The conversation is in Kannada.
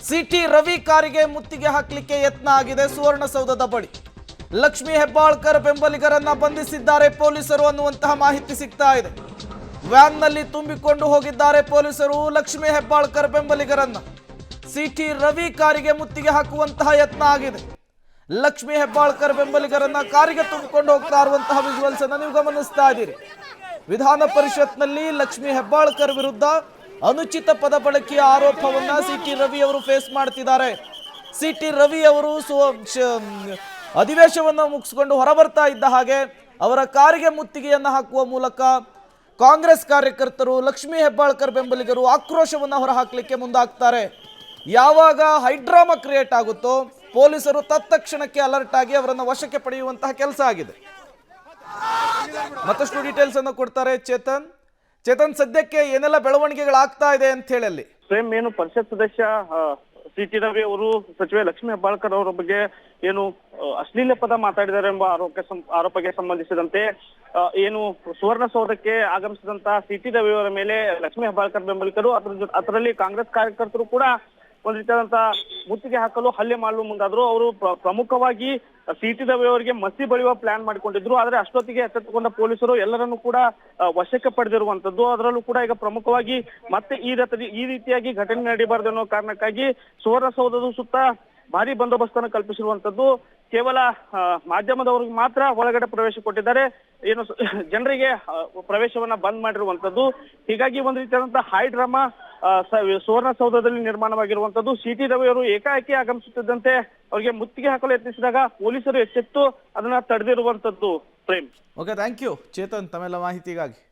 ಸಿಟಿ ರವಿ ಕಾರಿಗೆ ಮುತ್ತಿಗೆ ಹಾಕಲಿಕ್ಕೆ ಯತ್ನ ಆಗಿದೆ ಸುವರ್ಣಸೌಧದ ಬಳಿ. ಲಕ್ಷ್ಮಿ ಹೆಬ್ಬಾಳ್ಕರ್ ಬೆಂಬಲಿಗರನ್ನ ಬಂಧಿಸಿದ್ದಾರೆ ಪೊಲೀಸರು ಅನ್ನುವಂತಹ ಮಾಹಿತಿ ಸಿಗ್ತಾ ಇದೆ. ವ್ಯಾನ್ನಲ್ಲಿ ತುಂಬಿಕೊಂಡು ಹೋಗಿದ್ದಾರೆ ಪೊಲೀಸರು ಲಕ್ಷ್ಮಿ ಹೆಬ್ಬಾಳ್ಕರ್ ಬೆಂಬಲಿಗರನ್ನ. ಸಿಟಿ ರವಿ ಕಾರಿಗೆ ಮುತ್ತಿಗೆ ಹಾಕುವಂತಹ ಯತ್ನ ಆಗಿದೆ. ಲಕ್ಷ್ಮಿ ಹೆಬ್ಬಾಳ್ಕರ್ ಬೆಂಬಲಿಗರನ್ನ ಕಾರಿಗೆ ತುಂಬಿಕೊಂಡು ಹೋಗ್ತಾ ಇರುವಂತಹ ವಿಜುವಲ್ಸ್ ಅನ್ನು ನೀವು ಗಮನಿಸ್ತಾ ಇದ್ದೀರಿ. ವಿಧಾನ ಪರಿಷತ್ನಲ್ಲಿ ಲಕ್ಷ್ಮಿ ಹೆಬ್ಬಾಳ್ಕರ್ ವಿರುದ್ಧ ಅನುಚಿತ ಪದ ಬಳಕೆಯ ಆರೋಪವನ್ನ ಸಿಟಿ ರವಿ ಅವರು ಫೇಸ್ ಮಾಡ್ತಿದ್ದಾರೆ. ಸಿಟಿ ರವಿ ಅವರು ಅಧಿವೇಶನವನ್ನು ಮುಗಿಸಿಕೊಂಡು ಹೊರಬರ್ತಾ ಇದ್ದ ಹಾಗೆ ಅವರ ಕಾರಿಗೆ ಮುತ್ತಿಗೆಯನ್ನು ಹಾಕುವ ಮೂಲಕ ಕಾಂಗ್ರೆಸ್ ಕಾರ್ಯಕರ್ತರು ಲಕ್ಷ್ಮಿ ಹೆಬ್ಬಾಳ್ಕರ್ ಬೆಂಬಲಿಗರು ಆಕ್ರೋಶವನ್ನು ಹೊರಹಾಕಲಿಕ್ಕೆ ಮುಂದಾಗ್ತಾರೆ. ಯಾವಾಗ ಹೈಡ್ರಾಮಾ ಕ್ರಿಯೇಟ್ ಆಗುತ್ತೋ ಪೊಲೀಸರು ತತ್ಕ್ಷಣಕ್ಕೆ ಅಲರ್ಟ್ ಆಗಿ ಅವರನ್ನು ವಶಕ್ಕೆ ಪಡೆಯುವಂತಹ ಕೆಲಸ ಆಗಿದೆ. ಮತ್ತಷ್ಟು ಡೀಟೇಲ್ಸ್ ಅನ್ನು ಕೊಡ್ತಾರೆ ಚೇತನ್, ಸದ್ಯಕ್ಕೆ ಏನೆಲ್ಲ ಬೆಳವಣಿಗೆಗಳಾಗ್ತಾ ಇದೆ ಅಂತ ಹೇಳಿ ಅಲ್ಲಿ ಸ್ವಯಂ ಏನು ಪರಿಷತ್ ಸದಸ್ಯ ಸಿಟಿ ರವಿ ಅವರು ಸಚಿವೆ ಲಕ್ಷ್ಮಿ ಹೆಬ್ಬಾಳ್ಕರ್ ಅವರ ಬಗ್ಗೆ ಏನು ಅಶ್ಲೀಲ ಪದ ಮಾತಾಡಿದ್ದಾರೆ ಎಂಬ ಆರೋಪಕ್ಕೆ ಸಂಬಂಧಿಸಿದಂತೆ ಏನು ಸುವರ್ಣಸೌಧಕ್ಕೆ ಆಗಮಿಸಿದಂತ ಸಿಟಿ ರವಿ ಅವರ ಮೇಲೆ ಲಕ್ಷ್ಮಿ ಹೆಬ್ಬಾಳ್ಕರ್ ಬೆಂಬಲಿಗರು ಅದರಲ್ಲಿ ಕಾಂಗ್ರೆಸ್ ಕಾರ್ಯಕರ್ತರು ಕೂಡ ಒಂದು ರೀತಿಯಾದಂತ ಮುತ್ತಿಗೆ ಹಾಕಲು ಹಲ್ಲೆ ಮಾಡಲು ಮುಂದಾದ್ರು. ಅವರು ಪ್ರಮುಖವಾಗಿ ಸಿಟಿ ರವಿ ಅವರಿಗೆ ಮಸಿ ಬಳಿಯುವ ಪ್ಲಾನ್ ಮಾಡಿಕೊಂಡಿದ್ರು. ಆದ್ರೆ ಅಷ್ಟೊತ್ತಿಗೆ ಎಚ್ಚೆತ್ತುಕೊಂಡ ಪೊಲೀಸರು ಎಲ್ಲರನ್ನೂ ಕೂಡ ವಶಕ್ಕೆ ಪಡೆದಿರುವಂತದ್ದು. ಅದರಲ್ಲೂ ಕೂಡ ಈಗ ಪ್ರಮುಖವಾಗಿ ಮತ್ತೆ ಈ ರೀತಿಯಾಗಿ ಘಟನೆ ನಡೀಬಾರದು ಅನ್ನೋ ಕಾರಣಕ್ಕಾಗಿ ಸುವರ್ಣಸೌಧದ ಸುತ್ತ ಭಾರಿ ಬಂದೋಬಸ್ತನ್ನು ಕಲ್ಪಿಸಿರುವಂತದ್ದು. ಕೇವಲ ಮಾಧ್ಯಮದವರಿಗೆ ಮಾತ್ರ ಒಳಗಡೆ ಪ್ರವೇಶ ಕೊಟ್ಟಿದ್ದಾರೆ, ಏನು ಜನರಿಗೆ ಪ್ರವೇಶವನ್ನ ಬಂದ್ ಮಾಡಿರುವಂತದ್ದು. ಹೀಗಾಗಿ ಒಂದು ರೀತಿಯಾದಂತಹ ಹೈ ಡ್ರಾಮಾ ಸುವರ್ಣಸೌಧದಲ್ಲಿ ನಿರ್ಮಾಣವಾಗಿರುವಂತದ್ದು. ಸಿಟಿ ರವಿ ಅವರು ಏಕಾಏಕಿ ಆಗಮಿಸುತ್ತಿದ್ದಂತೆ ಅವರಿಗೆ ಮುತ್ತಿಗೆ ಹಾಕಲು ಯತ್ನಿಸಿದಾಗ ಪೊಲೀಸರು ಎಚ್ಚೆತ್ತು ಅದನ್ನ ತಡೆದಿರುವಂತದ್ದು. Prem. Okay, thank you Chetan ತಮ್ಮೆಲ್ಲ ಮಾಹಿತಿಗಾಗಿ.